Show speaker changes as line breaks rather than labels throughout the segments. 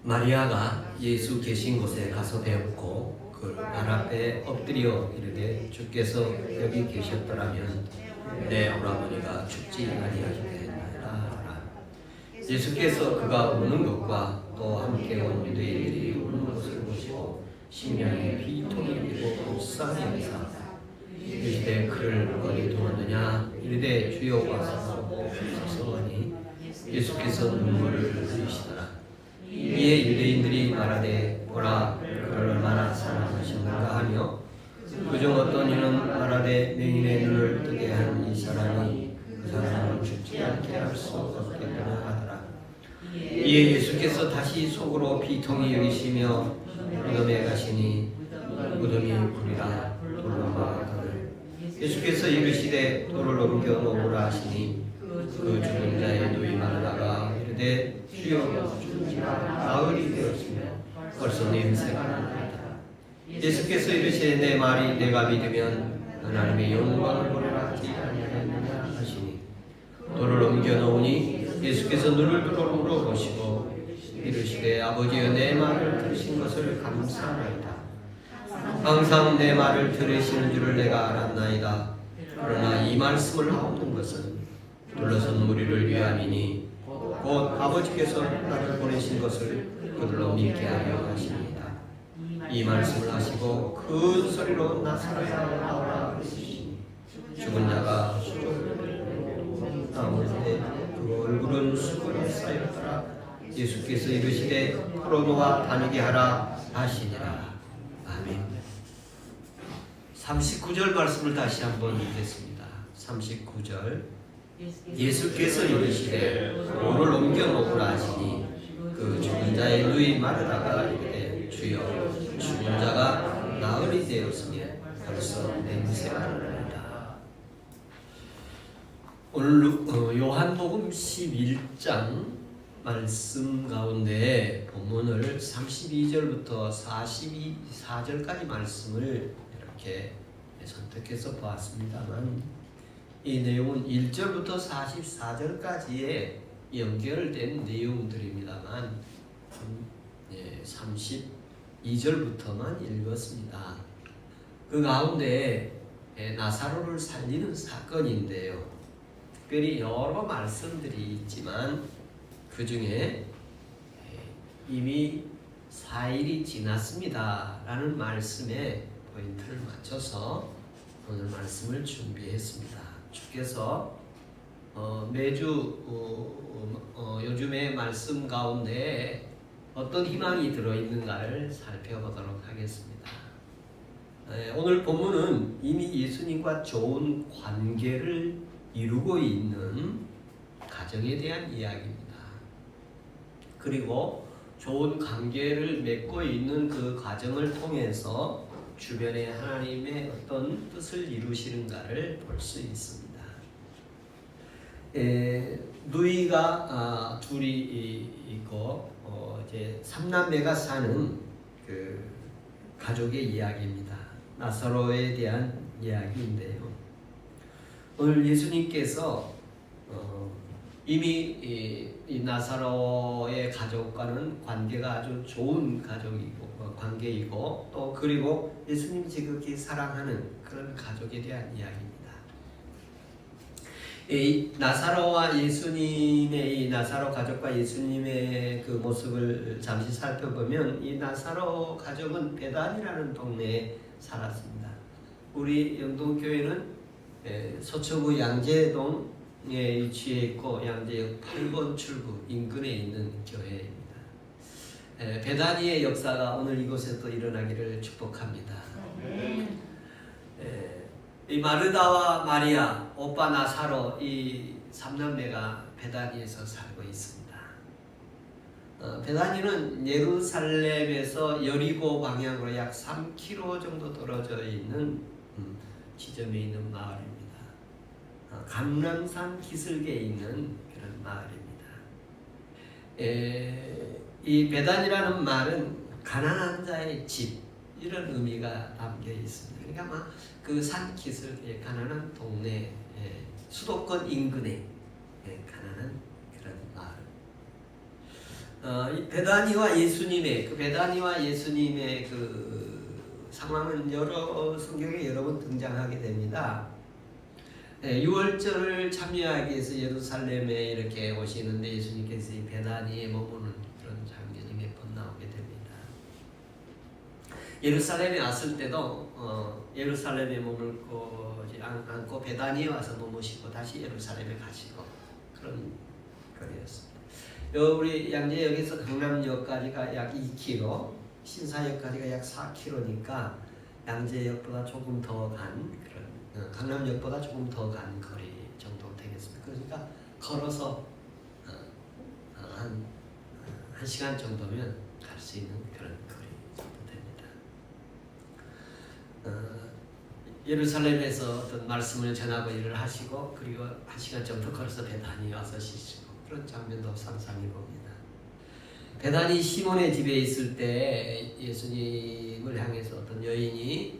마리아가 예수 계신 곳에 가서 배웠고 그 발 앞에 엎드려 이르되 주께서 여기 계셨더라면 내 오라버니가 죽지 아니하였겠나이다 하라. 예수께서 그가 우는 것과 또 함께 온 유대인들이 우는 것을 보시고 심령이 비통이 여기고 불쌍히 여기사 이르시되 그를 어디 두었느냐 이르되 주여 와서 하니 예수께서 눈물을 흘리시더라. 이에 유대인들이 말하되 보라 그를 얼마나 사랑하셨는가 하며 그중 어떤 이는 말하되 맹인의 눈을 뜨게 한 이 사람이 그 사람을 죽지 않게 할 수 없겠구나 하더라. 이에 예수께서 다시 속으로 비통히 여기시며 무덤에 가시니 무덤이 불이라 돌로 막았거늘 예수께서 이르시되 돌을 옮겨 놓으라 하시니 그 죽은 자의 누이 마르다가 이르되 주여 나흘이 되었으며 벌써 냄새가 나나이다. 예수께서 이르시되 내 말이 내가 믿으면 하나님의 영광을 보리라 하지 아니하였느냐 하시니 돌을 옮겨 놓으니 예수께서 눈을 들어 물어보시고 이르시되 아버지여 내 말을 들으신 것을 감사하나이다. 항상 내 말을 들으시는 줄을 내가 알았나이다. 그러나 이 말씀을 하옵는 것은 둘러선 무리를 위함이니 곧 아버지께서 나를 보내신 것을 그들로 믿게 하려 하십니다. 이 말씀을 하시고 큰 소리로 나사로야 나오라 하시니 죽은 자가 수족을 나올 때 그 얼굴은 수건에 쌓였더라. 예수께서 이르시되 포로노와 다니게 하라 하시니라. 아멘. 39절 말씀을 다시 한번 읽겠습니다. 39절 예수께서 이르시되 돌을 옮겨 놓으라 하시니 그 죽은 자의 누이 마르다가 이르되 주여 죽은 자가 나흘이 되었으며 벌써 냄새가 나나이다. 오늘 요한복음 11장 말씀 가운데 본문을 32절부터 44절까지 말씀을 이렇게 선택해서 보았습니다만 이 내용은 1절부터 44절까지의 연결된 내용들입니다만 32절부터만 읽었습니다. 그 가운데 나사로를 살리는 사건인데요. 특별히 여러 말씀들이 있지만 그 중에 이미 4일이 지났습니다 라는 말씀에 포인트를 맞춰서 오늘 말씀을 준비했습니다. 주께서 매주 요즘의 말씀 가운데 어떤 희망이 들어있는가를 살펴보도록 하겠습니다. 오늘 본문은 이미 예수님과 좋은 관계를 이루고 있는 가정에 대한 이야기입니다. 그리고 좋은 관계를 맺고 있는 그 과정을 통해서 주변에 하나님의 어떤 뜻을 이루시는가를 볼 수 있습니다. 누이가 둘이 있고 이제 삼남매가 사는 그 가족의 이야기입니다. 나사로에 대한 이야기인데요. 오늘 예수님께서 이미 이 나사로의 가족과는 관계가 아주 좋은 관계이고 또 그리고 예수님이 지극히 사랑하는 그런 가족에 대한 이야기입니다. 이 나사로와 예수님의 이 나사로 가족과 예수님의 그 모습을 잠시 살펴보면 이 나사로 가족은 베단이라는 동네에 살았습니다. 우리 영동교회는 서초구 양재동에 위치해 있고 양재역 8번 출구 인근에 있는 교회입니다. 베다니의 역사가 오늘 이곳에 또 일어나기를 축복합니다. 이 마르다와 마리아, 오빠 나사로 이 삼남매가 베다니에서 살고 있습니다. 베다니는 예루살렘에서 여리고 방향으로 약 3km 정도 떨어져 있는 지점에 있는 마을입니다. 감람산 기슭에 있는 그런 마을입니다. 이 베단이라는 말은 가난한 자의 집 이런 의미가 담겨 있습니다. 그러니까 그 산 기슭의 가난한 동네, 수도권 인근의 가난한 그런 마을. 이 베다니와 예수님의 그 상황은 여러 성경에 여러 번 등장하게 됩니다. 네, 유월절을 참여하기 위해서 예루살렘에 이렇게 오시는데 예수님께서 이 베다니에 머무는 그런 장면이 몇 번 나오게 됩니다. 예루살렘에 왔을 때도 예루살렘에 머물지 않고 베다니에 와서 머무시고 다시 예루살렘에 가시고 그런 거리였습니다. 우리 양재역에서 강남역까지가 약 2km, 신사역까지가 약 4km니까 양재역보다 조금 더 간 그런 강남역보다 조금 더 간 거리 정도 되겠습니다. 그러니까 걸어서 한 1시간 정도면 갈 수 있는 그런 거리 정도 됩니다. 예루살렘에서 어떤 말씀을 전하고 일을 하시고 그리고 1시간 정도 걸어서 베다니 와서 쉬시고 그런 장면도 상상해 봅니다. 베다니 시몬의 집에 있을 때 예수님을 향해서 어떤 여인이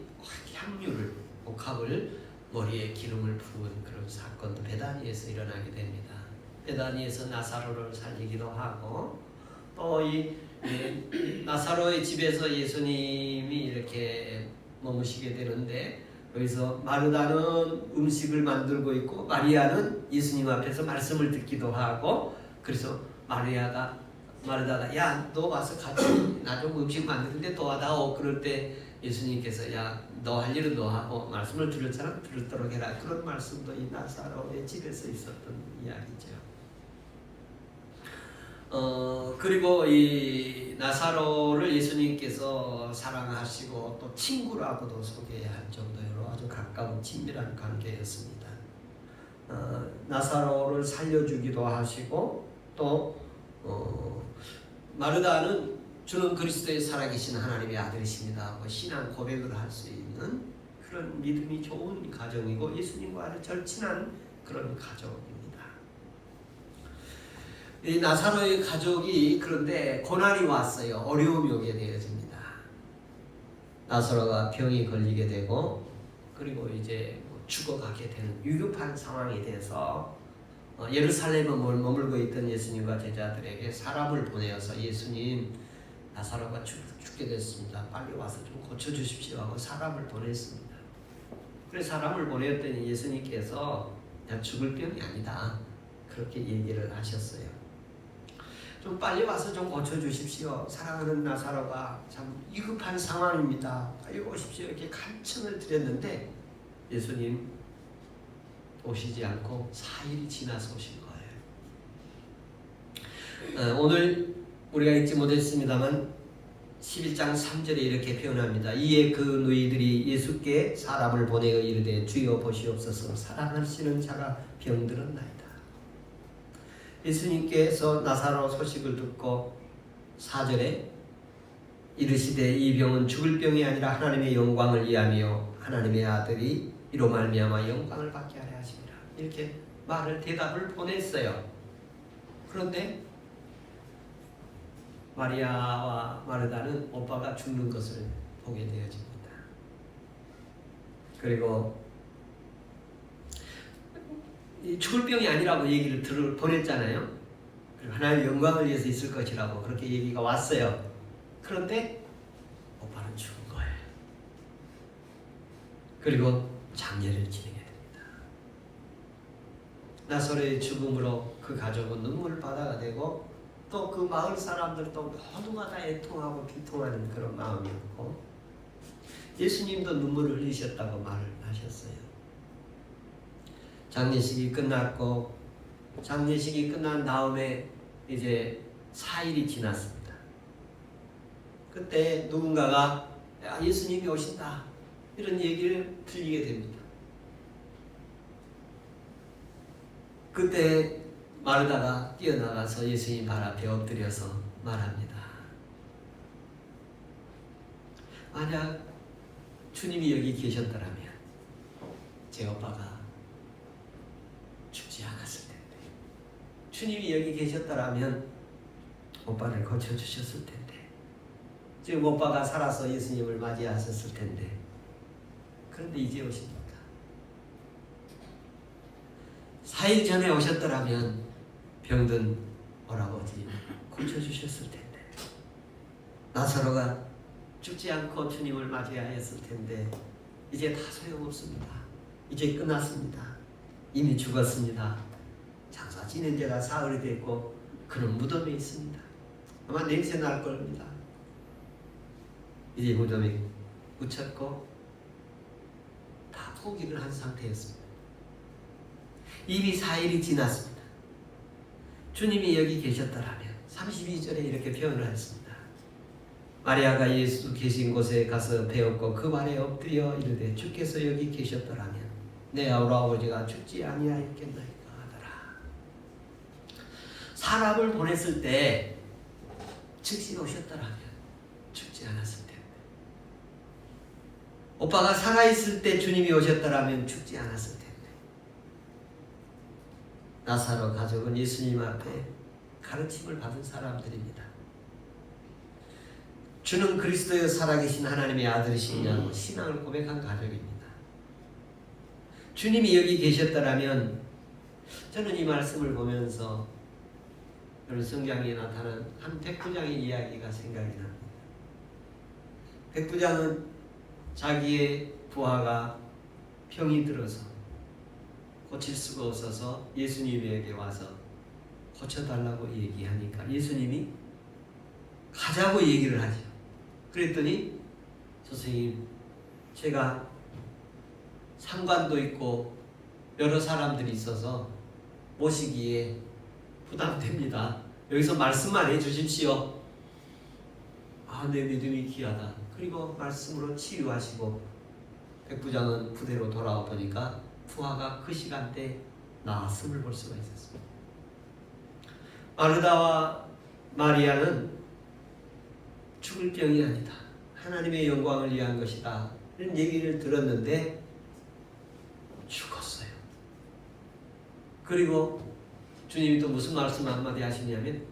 향유를 옥합을 머리에 기름을 부은 그런 사건도 베다니에서 일어나게 됩니다. 베다니에서 나사로를 살리기도 하고 또 이 나사로의 집에서 예수님이 이렇게 머무시게 되는데 여기서 마르다는 음식을 만들고 있고 마리아는 예수님 앞에서 말씀을 듣기도 하고 그래서 마르다가 야 너 와서 같이 나 좀 음식 만드는데 도와다오. 그럴 때 예수님께서 야 너 할 일은 너 하고 말씀을 들을 사람 들도록 해라. 그런 말씀도 이 나사로의 집에서 있었던 이야기죠. 그리고 이 나사로를 예수님께서 사랑하시고 또 친구라고도 소개할 정도로 아주 가까운 친밀한 관계였습니다. 나사로를 살려주기도 하시고 또 마르다는 주는 그리스도의 살아계신 하나님의 아들이십니다 하고 신앙 고백을 할 수 있는 그런 믿음이 좋은 가정이고 예수님과 아주 절친한 그런 가족입니다. 이 나사로의 가족이 그런데 고난이 왔어요. 어려움이 오게 되어집니다. 나사로가 병이 걸리게 되고 그리고 이제 죽어가게 되는 위급한 상황이 돼서 예루살렘에 머물고 있던 예수님과 제자들에게 사람을 보내어서 예수님 나사로가 죽게 됐습니다. 빨리 와서 좀 고쳐주십시오 하고 사람을 보냈습니다. 그래서 사람을 보냈더니 예수님께서 그냥 죽을 병이 아니다 그렇게 얘기를 하셨어요. 좀 빨리 와서 좀 고쳐주십시오. 사랑하는 나사로가 참 위급한 상황입니다. 빨리 오십시오. 이렇게 간청을 드렸는데 예수님 오시지 않고 4일이 지나서 오신 거예요. 오늘 우리가 읽지 못했습니다만 11장 3절에 이렇게 표현합니다. 이에 그 누이들이 예수께 사람을 보내어 이르되 주여 보시옵소서 사랑하시는 자가 병들었나이다. 예수님께서 나사로 소식을 듣고 4절에 이르시되 이 병은 죽을 병이 아니라 하나님의 영광을 위하며 하나님의 아들이 이로 말미암아 영광을 받게 하려 하십니다. 이렇게 대답을 보냈어요. 그런데 마리아와 마르다는 오빠가 죽는 것을 보게 되어집니다. 그리고 죽을 병이 아니라고 얘기를 보냈잖아요. 그리고 하나님의 영광을 위해서 있을 것이라고 그렇게 얘기가 왔어요. 그런데 오빠는 죽은 거예요. 그리고 장례를 지내게 됩니다. 나사로의 죽음으로 그 가족은 눈물바다가 되고 또 그 마을 사람들도 모두가 다 애통하고 비통하는 그런 마음이었고 예수님도 눈물을 흘리셨다고 말을 하셨어요. 장례식이 끝났고 장례식이 끝난 다음에 이제 4일이 지났습니다. 그때 누군가가 예수님이 오신다 이런 얘기를 들리게 됩니다. 그때 마르다가 뛰어나가서 예수님 발 앞에 엎드려서 말합니다. 만약 주님이 여기 계셨더라면 제 오빠가 죽지 않았을 텐데 주님이 여기 계셨더라면 오빠를 고쳐주셨을 텐데 지금 오빠가 살아서 예수님을 맞이하셨을 텐데 그런데 이제 오십니까? 4일 전에 오셨더라면 병든 오라버지 고쳐주셨을 지켜주셨을 텐데, 나사로가 죽지 않고 주님을 맞이하였을 텐데 이제 다 소용없습니다. 이제 끝났습니다. 이미 죽었습니다. 장사 지낸 지가 사흘이 됐고 그는 무덤에 있습니다. 아마 냄새 날 겁니다. 이제 무덤에 묻혔고 다 포기를 한 상태였습니다. 이미 4일이 지났습니다. 주님이 여기 계셨더라면 32절에 이렇게 표현을 했습니다. 마리아가 예수 계신 곳에 가서 배웠고 그 발에 엎드려 이르되 주께서 여기 계셨더라면 내 아버지가 죽지 아니하였겠나이까 하더라. 사람을 보냈을 때 즉시 오셨더라면 죽지 않았을 텐데, 오빠가 살아있을 때 주님이 오셨더라면 죽지 않았을 텐데. 나사로 가족은 예수님 앞에 가르침을 받은 사람들입니다. 주는 그리스도여 살아계신 하나님의 아들이시냐고 신앙을 고백한 가족입니다. 주님이 여기 계셨더라면, 저는 이 말씀을 보면서 여러분 성경에 나타난 한 백부장의 이야기가 생각이 납니다. 백부장은 자기의 부하가 병이 들어서 고칠 수가 없어서 예수님에게 와서 고쳐달라고 얘기하니까 예수님이 가자고 얘기를 하죠. 그랬더니 선생님, 제가 상관도 있고 여러 사람들이 있어서 모시기에 부담됩니다. 여기서 말씀만 해주십시오. 내 믿음이 귀하다. 그리고 말씀으로 치유하시고 백부장은 부대로 돌아와 보니까 부하가 그 시간대 나았음을 볼 수가 있었습니다. 마르다와 마리아는 죽을 병이 아니다, 하나님의 영광을 위한 것이다, 이런 얘기를 들었는데 죽었어요. 그리고 주님이 또 무슨 말씀 한마디 하시냐면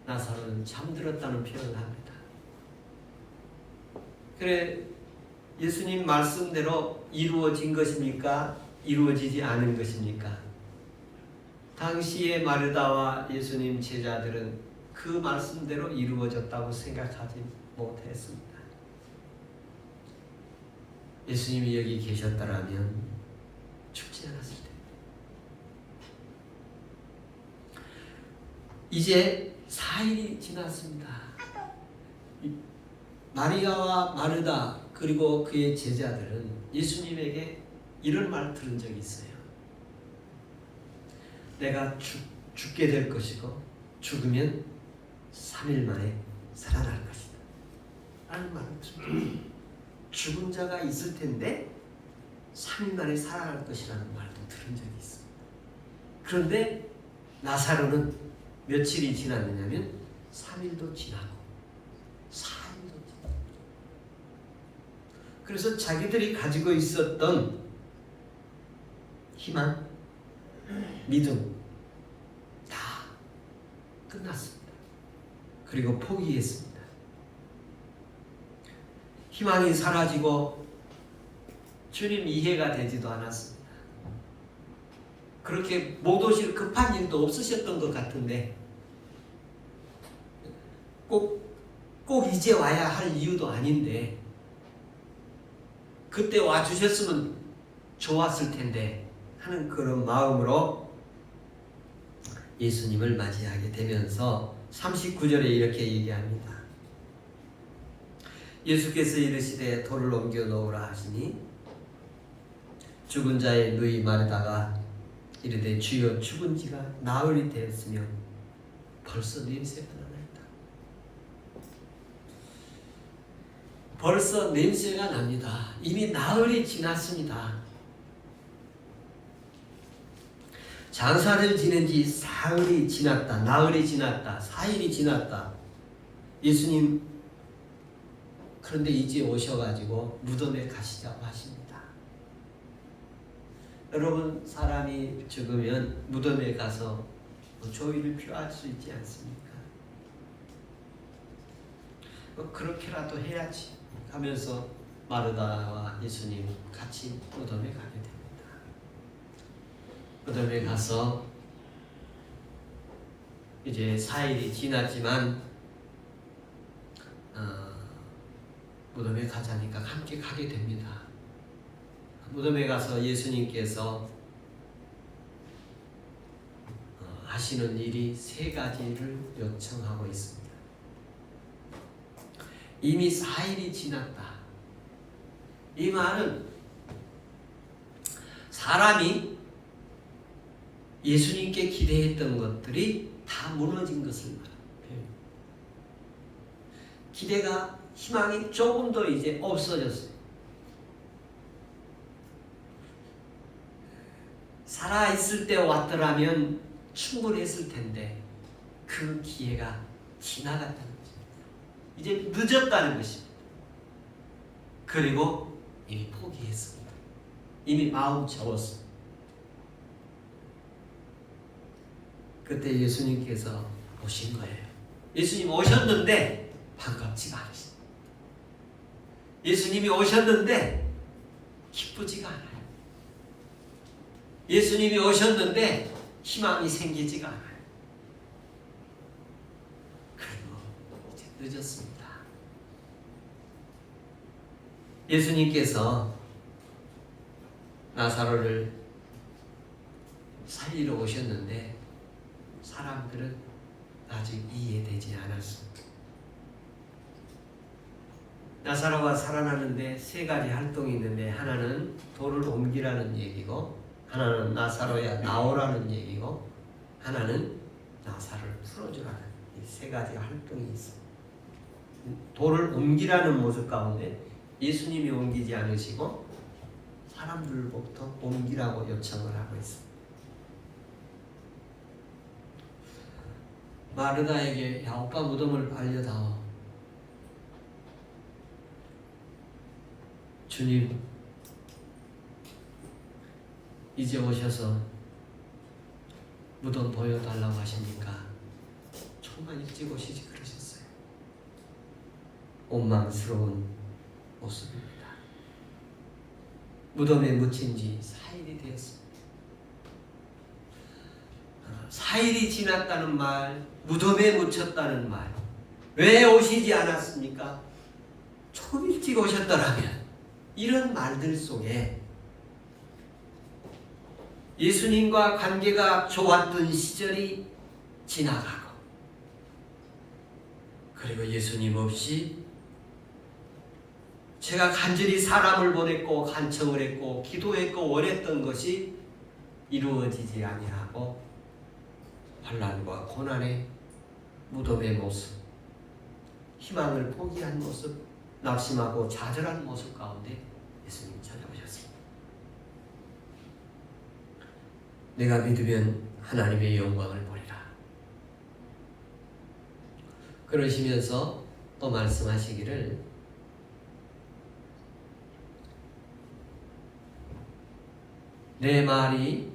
나사로는 잠들었다는 표현을 합니다. 그래, 예수님 말씀대로 이루어진 것입니까? 이루어지지 않은 것입니까? 당시에 마르다와 예수님 제자들은 그 말씀대로 이루어졌다고 생각하지 못했습니다. 예수님이 여기 계셨더라면 죽지 않았을 텐데. 이제 4일이 지났습니다. 마리아와 마르다 그리고 그의 제자들은 예수님에게 이런 말 들은 적이 있어요. 내가 죽게 될 것이고 죽으면 3일 만에 살아날 것이다 라는 말을 들었어요. 죽은 자가 있을 텐데 3일 만에 살아날 것이라는 말도 들은 적이 있습니다. 그런데 나사로는 며칠이 지났느냐면 3일도 지나고 4일도 지나고, 그래서 자기들이 가지고 있었던 희망, 믿음 다 끝났습니다. 그리고 포기했습니다. 희망이 사라지고 주님 이해가 되지도 않았습니다. 그렇게 못 오실 급한 일도 없으셨던 것 같은데 꼭 이제 와야 할 이유도 아닌데 그때 와주셨으면 좋았을 텐데 하는 그런 마음으로 예수님을 맞이하게 되면서 39절에 이렇게 얘기합니다. 예수께서 이르시되 돌을 옮겨 놓으라 하시니 죽은 자의 누이 마르다가 이르되 주여 죽은 지가 나흘이 되었으며 벌써 냄새가 나나이다. 벌써 냄새가 납니다. 이미 나흘이 지났습니다. 장사를 지낸 지 사흘이 지났다, 나흘이 지났다, 4일이 지났다. 예수님 그런데 이제 오셔가지고 무덤에 가시자고 하십니다. 여러분, 사람이 죽으면 무덤에 가서 조의를 표할 수 있지 않습니까? 그렇게라도 해야지 하면서 마르다와 예수님 같이 무덤에 가게 됩니다. 무덤에 가서 이제 4일이 지났지만 무덤에 가자니까 함께 가게 됩니다. 무덤에 가서 예수님께서 하시는 일이 3가지를 요청하고 있습니다. 이미 4일이 지났다. 이 말은 사람이 예수님께 기대했던 것들이 다 무너진 것을 말합니다. 기대가, 희망이 조금 더 이제 없어졌어요. 살아있을 때 왔더라면 충분했을 텐데 그 기회가 지나갔다는 것입니다. 이제 늦었다는 것입니다. 그리고 이미 포기했습니다. 이미 마음 접었습니다. 그때 예수님께서 오신 거예요. 예수님 오셨는데 반갑지가 않으십니다. 예수님이 오셨는데 기쁘지가 않아요. 예수님이 오셨는데 희망이 생기지가 않아요. 그리고 이제 늦었습니다. 예수님께서 나사로를 살리러 오셨는데 사람들은 아직 이해되지 않았습니다. 나사로가 살아나는데 3가지 활동이 있는데, 하나는 돌을 옮기라는 얘기고, 하나는 나사로야 나오라는 얘기고, 하나는 나사로를 풀어주라는 이 3가지 활동이 있습니다. 돌을 옮기라는 모습 가운데 예수님이 옮기지 않으시고 사람들부터 옮기라고 요청을 하고 있습니다. 마르다에게, 야, 오빠 무덤을 알려다오. 주님 이제 오셔서 무덤 보여달라고 하시니까 조금만 일찍 오시지 그러셨어요. 원망스러운 모습입니다. 무덤에 묻힌 지 4일이 되었습니다. 4일이 지났다는 말, 무덤에 묻혔다는 말, 왜 오시지 않았습니까? 조금 일찍 오셨더라면, 이런 말들 속에 예수님과 관계가 좋았던 시절이 지나가고, 그리고 예수님 없이 제가 간절히 사람을 보냈고 간청을 했고 기도했고 원했던 것이 이루어지지 아니하고 환난과 고난의 무덤의 모습, 희망을 포기한 모습, 낙심하고 좌절한 모습 가운데 예수님 찾아오셨습니다. 내가 믿으면 하나님의 영광을 보리라. 그러시면서 또 말씀하시기를, 내 말이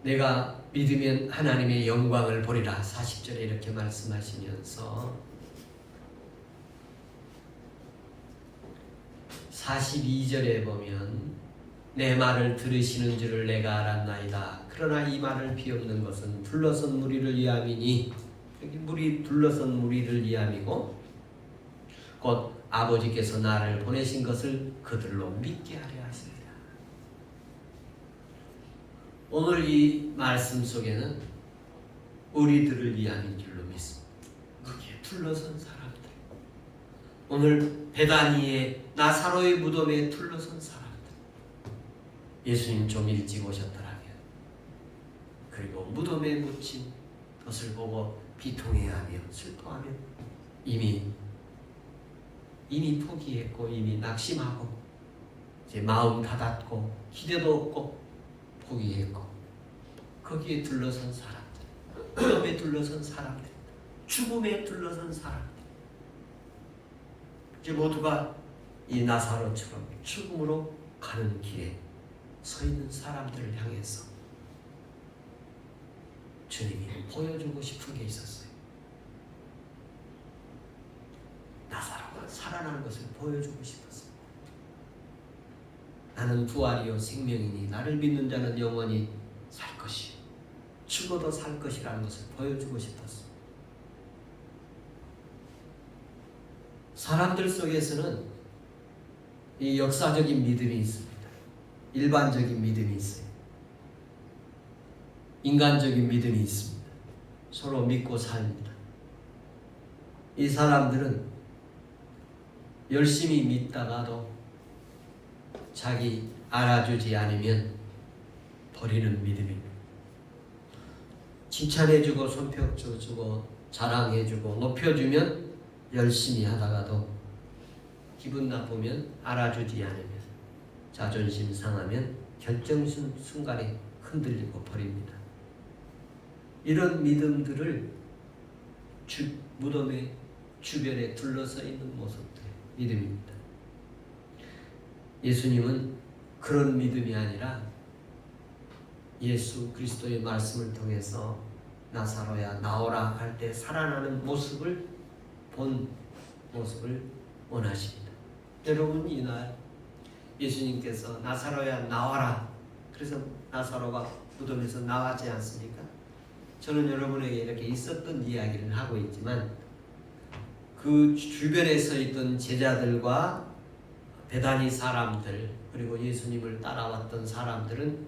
내가 믿으면 하나님의 영광을 보리라. 40절에 이렇게 말씀하시면서 42절에 보면, 내 말을 들으시는 줄을 내가 알았나이다. 그러나 이 말을 비옵는 것은 둘러선 무리를 위함이니, 여기 무리, 둘러선 무리를 위함이고, 곧 아버지께서 나를 보내신 것을 그들로 믿게 하려 하시니라. 오늘 이 말씀 속에는 우리들을 위함인 줄로 믿습니다. 거기에 둘러선 사람들, 오늘 베다니의 나사로의 무덤에 둘러선 사람들, 예수님 좀 일찍 오셨더라면, 그리고 무덤에 묻힌 것을 보고 비통해하며 슬퍼하며 이미 포기했고 이미 낙심하고 이제 마음 닫았고 기대도 없고 포기했고, 거기에 둘러선 사람들, 무덤에 둘러선 사람들, 죽음에 둘러선 사람들, 이제 모두가 이 나사로처럼 죽음으로 가는 길에 서 있는 사람들을 향해서 주님이 보여주고 싶은 게 있었어요. 나사로가 살아나는 것을 보여주고 싶었어요. 나는 부활이요 생명이니 나를 믿는 자는 영원히 살 것이, 죽어도 살 것이라는 것을 보여주고 싶었어요. 사람들 속에서는 이 역사적인 믿음이 있습니다. 일반적인 믿음이 있어요. 인간적인 믿음이 있습니다. 서로 믿고 삽니다. 이 사람들은 열심히 믿다가도 자기 알아주지 않으면 버리는 믿음입니다. 칭찬해주고 손뼉쳐주고 자랑해주고 높여주면 열심히 하다가도 기분 나쁘면 알아주지 않으면 자존심 상하면 결정순간에 흔들리고 버립니다. 이런 믿음들을 무덤의 주변에 둘러서 있는 모습들 믿음입니다. 예수님은 그런 믿음이 아니라 예수 그리스도의 말씀을 통해서 나사로야 나오라 할 때 살아나는 모습을 본 모습을 원하십니다. 여러분 이날 예수님께서 나사로야 나와라 그래서 나사로가 무덤에서 나왔지 않습니까? 저는 여러분에게 이렇게 있었던 이야기를 하고 있지만 그 주변에 서 있던 제자들과 베다니 사람들 그리고 예수님을 따라왔던 사람들은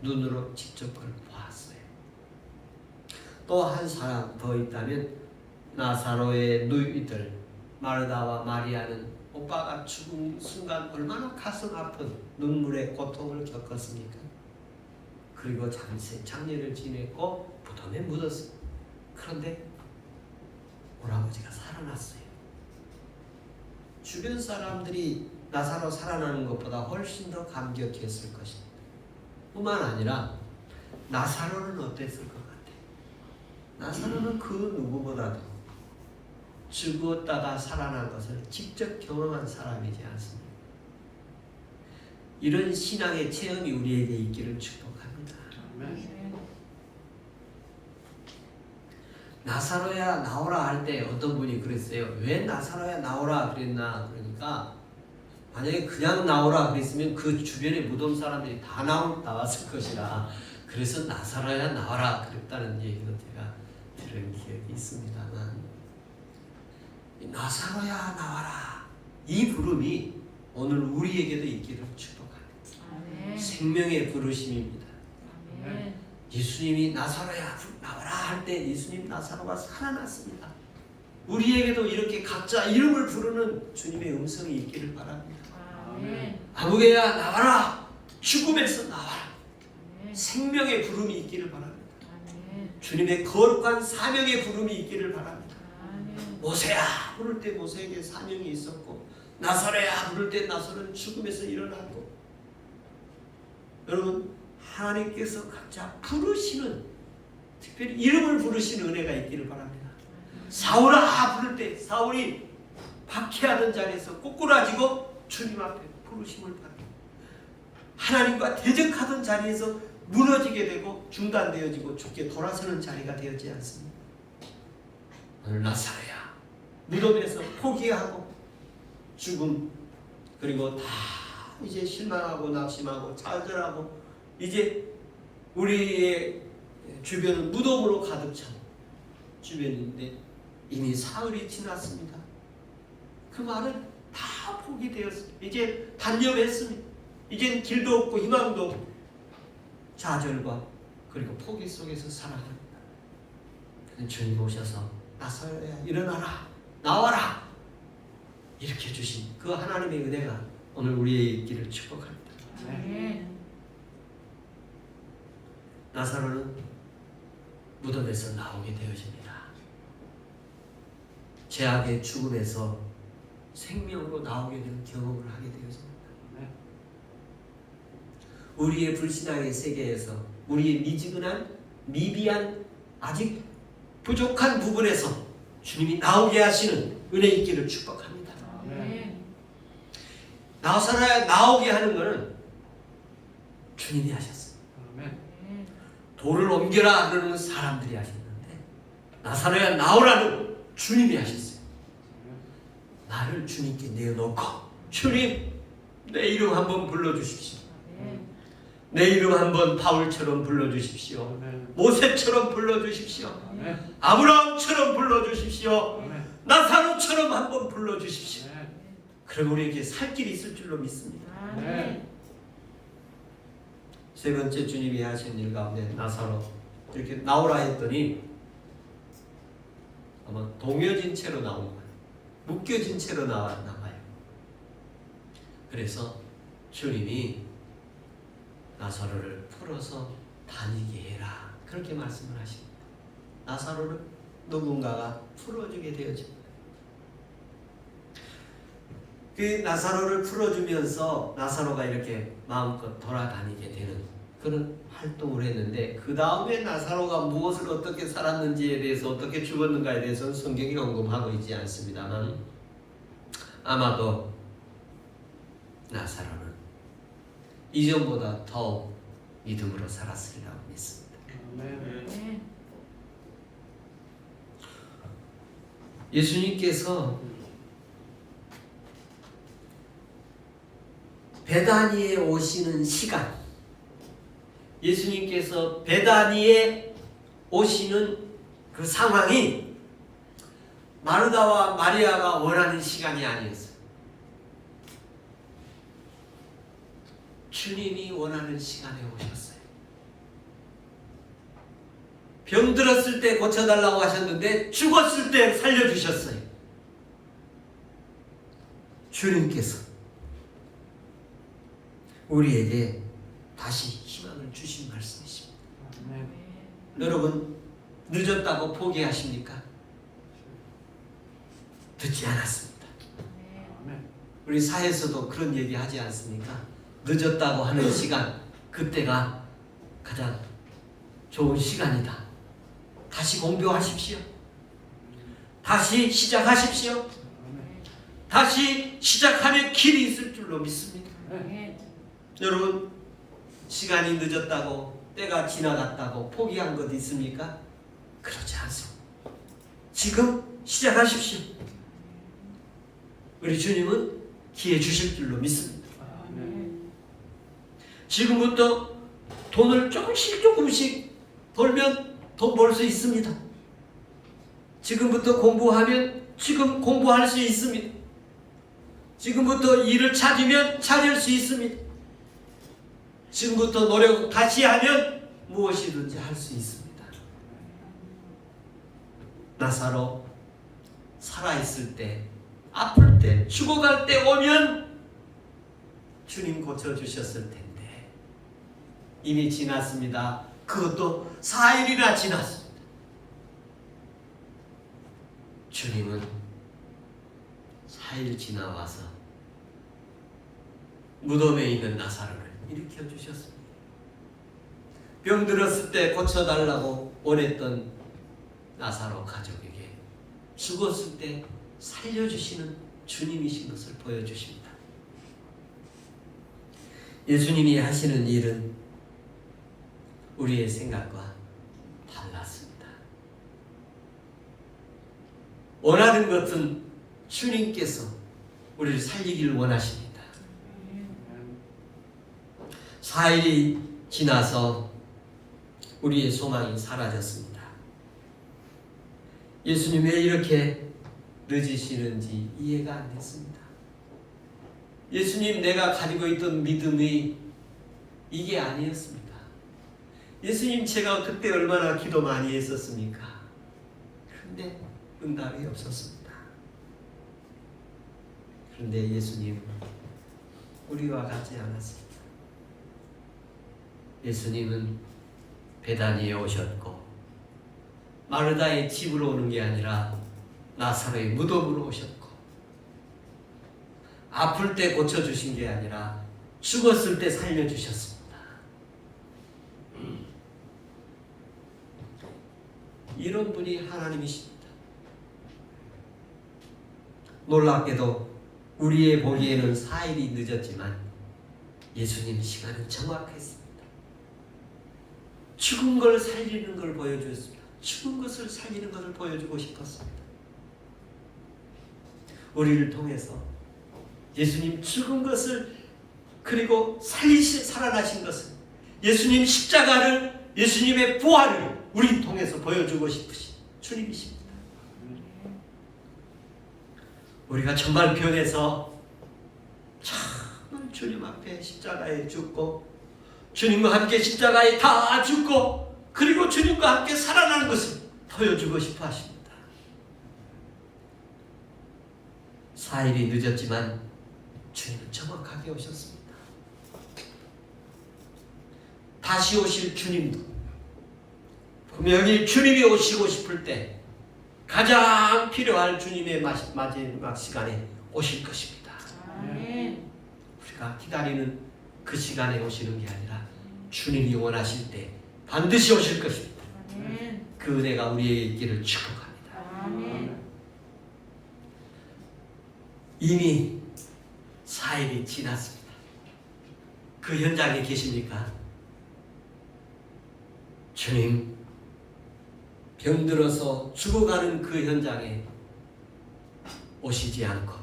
눈으로 직접 그걸 보았어요. 또 한 사람 더 있다면 나사로의 누이들 마르다와 마리아는 오빠가 죽은 순간 얼마나 가슴 아픈 눈물의 고통을 겪었습니까? 그리고 장례를 지냈고 무덤에 묻었어요. 그런데 오라버지가 살아났어요. 주변 사람들이 나사로 살아나는 것보다 훨씬 더 감격했을 것입니다. 뿐만 아니라 나사로는 어땠을 것 같아요? 나사로는 그 누구보다도 죽었다가 살아난 것을 직접 경험한 사람이지 않습니까? 이런 신앙의 체험이 우리에게 있기를 축복합니다. 나사로야 나오라 할 때 어떤 분이 그랬어요. 왜 나사로야 나오라 그랬나? 그러니까 만약에 그냥 나오라 그랬으면 그 주변의 무덤 사람들이 다 나왔을 것이라 그래서 나사로야 나와라 그랬다는 얘기도 제가 들은 기억이 있습니다만 나사로야 나와라 이 부름이 오늘 우리에게도 있기를 축복합니다. 생명의 부르심입니다. 예수님이 나사로야 나와라 할 때 예수님 나사로가 살아났습니다. 우리에게도 이렇게 각자 이름을 부르는 주님의 음성이 있기를 바랍니다. 아무개야 나와라 죽음에서 나와라 생명의 부름이 있기를 바랍니다. 주님의 거룩한 사명의 부름이 있기를 바랍니다. 모세야 부를 때 모세에게 사명이 있었고 나사로야 부를 때 나사로는 죽음에서 일어났고 여러분 하나님께서 각자 부르시는 특별히 이름을 부르시는 은혜가 있기를 바랍니다. 사울아 부를 때 사울이 박해하던 자리에서 꼬꾸라지고 주님 앞에 부르심을 받고 하나님과 대적하던 자리에서 무너지게 되고 중단되어지고 죽게 돌아서는 자리가 되었지 않습니까? 오늘 나사로야 무덤에서 포기하고 죽음 그리고 다 이제 실망하고 낙심하고 좌절하고 이제 우리의 주변은 무덤으로 가득 찬 주변인데 이미 사흘이 지났습니다. 그 말은 다 포기되었습니다. 이제 단념했습니다. 이젠 길도 없고 희망도 없고 좌절과 그리고 포기 속에서 살아갑니다. 주님 오셔서 나사로야 일어나라 나와라 이렇게 주신 그 하나님의 은혜가 오늘 우리의 있기를 축복합니다. 나사로는 무덤에서 나오게 되어집니다. 죄악의 죽음에서 생명으로 나오게 되는 경험을 하게 되어집니다. 우리의 불신앙의 세계에서 우리의 미지근한 미비한 아직 부족한 부분에서 주님이 나오게 하시는 은혜 있기를 축복합니다. 나사로야 나오게 하는 것은 주님이 하셨어요. 돌을 옮겨라 그러는 사람들이 하셨는데 나사로야 나오라는 주님이 하셨어요. 나를 주님께 내어놓고 주님 내 이름 한번 불러주십시오. 내 이름 한번 바울처럼 불러주십시오. 모세처럼 불러주십시오. 아브라함처럼 불러주십시오. 나사로처럼 한번 불러주십시오. 그럼 우리에게 살 길이 있을 줄로 믿습니다. 세 번째 주님이 하신 일 가운데 나사로 이렇게 나오라 했더니 아마 동여진 채로 나온 거예요. 묶여진 채로 나와요. 그래서 주님이 나사로를 풀어서 다니게 해라, 그렇게 말씀을 하십니다. 나사로를 누군가가 풀어주게 되어집니다. 그 나사로를 풀어주면서 나사로가 이렇게 마음껏 돌아다니게 되는 그런 활동을 했는데, 그 다음에 나사로가 무엇을 어떻게 살았는지에 대해서, 어떻게 죽었는가에 대해서는 성경이 언급하고 있지 않습니다만, 아마도 나사로는 이전보다 더욱 믿음으로 살았으리라고 믿습니다. 예수님께서 베다니에 오시는 시간, 예수님께서 베다니에 오시는 그 상황이 마르다와 마리아가 원하는 시간이 아니었어요. 주님이 원하는 시간에 오셨어요. 병들었을 때 고쳐달라고 하셨는데 죽었을 때 살려주셨어요. 주님께서 우리에게 다시 희망을 주신 말씀이십니다. 여러분, 늦었다고 포기하십니까? 듣지 않았습니다. 우리 사회에서도 그런 얘기 하지 않습니까? 늦었다고 하는 시간, 그때가 가장 좋은 시간이다. 다시 공부하십시오. 다시 시작하십시오. 다시 시작하는 길이 있을 줄로 믿습니다. 여러분, 시간이 늦었다고, 때가 지나갔다고 포기한 것 있습니까? 그렇지 않습니다. 지금 시작하십시오. 우리 주님은 기회 주실 줄로 믿습니다. 지금부터 돈을 조금씩 벌면 돈 벌 수 있습니다. 지금부터 공부하면 지금 공부할 수 있습니다. 지금부터 일을 찾으면 찾을 수 있습니다. 지금부터 노력 다시 하면 무엇이든지 할 수 있습니다. 나사로 살아있을 때, 아플 때, 죽어갈 때 오면 주님 고쳐주셨을 텐데 이미 지났습니다. 그것도 4일이나 지났습니다. 주님은 4일 지나와서 무덤에 있는 나사로를 일으켜 주셨습니다. 병들었을 때 고쳐달라고 원했던 나사로 가족에게 죽었을 때 살려주시는 주님이신 것을 보여주십니다. 예수님이 하시는 일은 우리의 생각과 달랐습니다. 원하는 것은 주님께서 우리를 살리기를 원하십니다. 4일이 지나서 우리의 소망이 사라졌습니다. 예수님 왜 이렇게 늦으시는지 이해가 안 됐습니다. 예수님, 내가 가지고 있던 믿음이 이게 아니었습니다. 예수님, 제가 그때 얼마나 기도 많이 했었습니까? 그런데 응답이 없었습니다. 그런데 예수님, 우리와 같지 않았습니다. 예수님은 베다니에 오셨고 마르다의 집으로 오는 게 아니라 나사로의 무덤으로 오셨고, 아플 때 고쳐주신 게 아니라 죽었을 때 살려주셨습니다. 이런 분이 하나님이십니다. 놀랍게도 우리의 보기에는 4일이 늦었지만 예수님 시간은 정확했습니다. 죽은 걸 살리는 걸 보여주었습니다. 죽은 것을 살리는 것을 보여주고 싶었습니다. 우리를 통해서 예수님 죽은 것을, 그리고 살아나신 것을, 예수님 십자가를, 예수님의 부활을 우리 통해서 보여주고 싶으신 주님이십니다. 우리가 정말 변해서 참 주님 앞에 십자가에 죽고 주님과 함께 십자가에 다 죽고 그리고 주님과 함께 살아나는 것을 보여주고 싶어 하십니다. 4일이 늦었지만 주님은 정확하게 오셨습니다. 다시 오실 주님도 분명히 주님이 오시고 싶을 때 가장 필요할 주님의 마지막 시간에 오실 것입니다. 우리가 기다리는 그 시간에 오시는 게 아니라 주님이 원하실 때 반드시 오실 것입니다. 그 은혜가 우리에게 있기를 축복합니다. 이미 4일이 지났습니다. 그 현장에 계십니까? 주님 병들어서 죽어가는 그 현장에 오시지 않고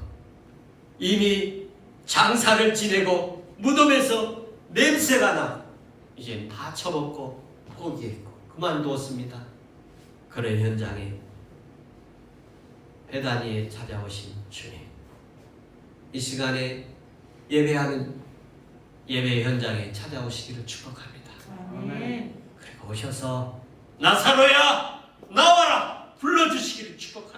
이미 장사를 지내고 무덤에서 냄새가 나 이제 다 처먹고 포기했고 그만두었습니다. 그런 현장에 베다니에 찾아오신 주님, 이 시간에 예배하는 예배 현장에 찾아오시기를 축복합니다. 그리고 오셔서 나사로야 나와라 불러주시기를 축복합니다.